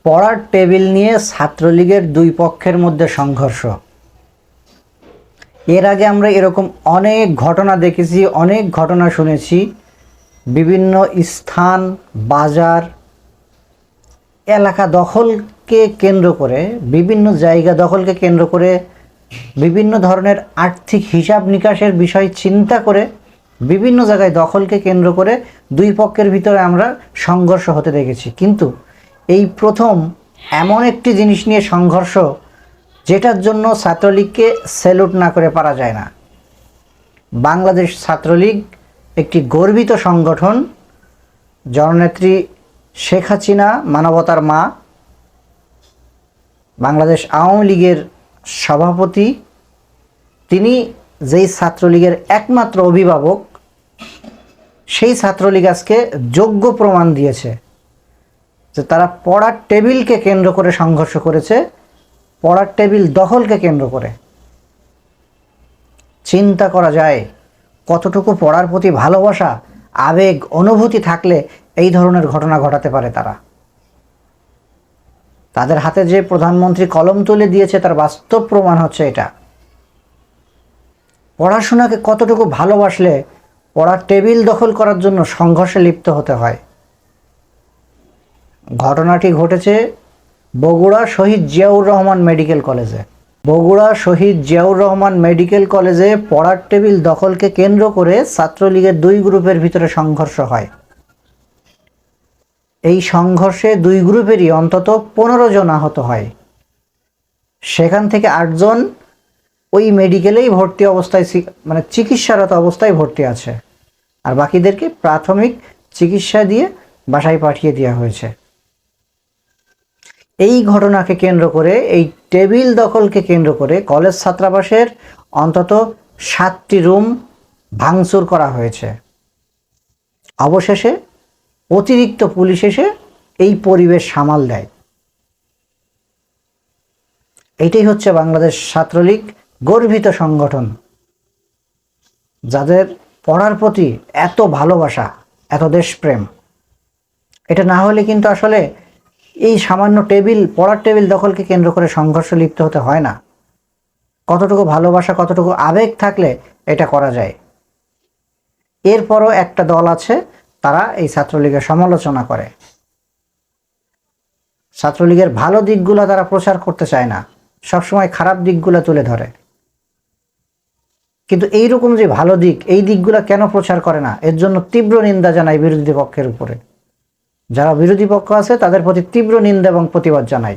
পড়ার টেবিল নিয়ে ছাত্রলীগের দুই পক্ষের মধ্যে সংঘর্ষ। এর আগে আমরা এরকম অনেক ঘটনা দেখেছি, অনেক ঘটনা শুনেছি। বিভিন্ন স্থান, বাজার, এলাকা দখলকে কেন্দ্র করে, বিভিন্ন জায়গা দখলকে কেন্দ্র করে, বিভিন্ন ধরনের আর্থিক হিসাব নিকাশের বিষয় চিন্তা করে বিভিন্ন জায়গায় দখলকে কেন্দ্র করে দুই পক্ষের ভিতরে আমরা সংঘর্ষ হতে দেখেছি। কিন্তু এই প্রথম এমন একটি জিনিস নিয়ে সংঘর্ষ, যেটার জন্য ছাত্রলীগকে স্যালুট না করে পারা যায় না। বাংলাদেশ ছাত্রলীগ একটি গর্বিত সংগঠন। জননেত্রী শেখ হাসিনা মানবতার মা, বাংলাদেশ আওয়ামী লীগের সভাপতি, তিনি যেই ছাত্রলীগের একমাত্র অভিভাবক, সেই ছাত্রলীগ আজকে যোগ্য প্রমাণ দিয়েছে যে তারা পড়ার টেবিলকে কেন্দ্র করে সংঘর্ষ করেছে, পড়ার টেবিল দখলকে কেন্দ্র করে। চিন্তা করা যায় কতটুকু পড়ার প্রতি ভালোবাসা, আবেগ, অনুভূতি থাকলে এই ধরনের ঘটনা ঘটাতে পারে তারা। তাদের হাতে যে প্রধানমন্ত্রী কলম তুলে দিয়েছে তার বাস্তব প্রমাণ হচ্ছে এটা। পড়াশোনাকে কতটুকু ভালোবাসলে পড়ার টেবিল দখল করার জন্য সংঘর্ষে লিপ্ত হতে হয়। ঘটনাটি ঘটেছে বগুড়া শহীদ জিয়াউর রহমান মেডিকেল কলেজে। বগুড়া শহীদ জিয়াউর রহমান মেডিকেল কলেজে পড়ার টেবিল দখলকে কেন্দ্র করে ছাত্রলীগের দুই গ্রুপের ভিতরে সংঘর্ষ হয়। এই সংঘর্ষে দুই গ্রুপেরই অন্তত 15 জন আহত হয়। সেখান থেকে 8 জন ওই মেডিকেলেই ভর্তি অবস্থায়, মানে চিকিৎসারত অবস্থায় ভর্তি আছে, আর বাকিদেরকে প্রাথমিক চিকিৎসা দিয়ে বাসায় পাঠিয়ে দেওয়া হয়েছে। এই ঘটনাকে কেন্দ্র করে, এই টেবিল দখলকে কেন্দ্র করে কলেজ ছাত্রাবাসের অন্তত 7টি রুম ভাঙচুর করা হয়েছে। অবশেষে অতিরিক্ত পুলিশ এসে এই পরিবেশ সামাল দেয়। এটাই হচ্ছে বাংলাদেশ ছাত্রলীগ, গর্বিত সংগঠন, যাদের পড়ার প্রতি এত ভালোবাসা, এত দেশপ্রেম। এটা না হলে কিন্তু আসলে এই সামান্য পড়ার টেবিল দখলকে কেন্দ্র করে সংঘর্ষ লিপ্ত হতে হয় না। কতটুকু ভালোবাসা, কতটুকু আবেগ থাকলে এটা করা যায়। এরপরও একটা দল আছে, তারা এই ছাত্রলীগের সমালোচনা করে। ছাত্রলীগের ভালো দিকগুলো তারা প্রচার করতে চায় না, সবসময় খারাপ দিকগুলো তুলে ধরে। কিন্তু এইরকম যে ভালো দিক, এই দিকগুলো কেন প্রচার করে না, এর জন্য তীব্র নিন্দা জানাই বিরোধী পক্ষের উপরে। যারা বিরোধী পক্ষ আছে তাদের প্রতি তীব্র নিন্দা এবং প্রতিবাদ জানাই।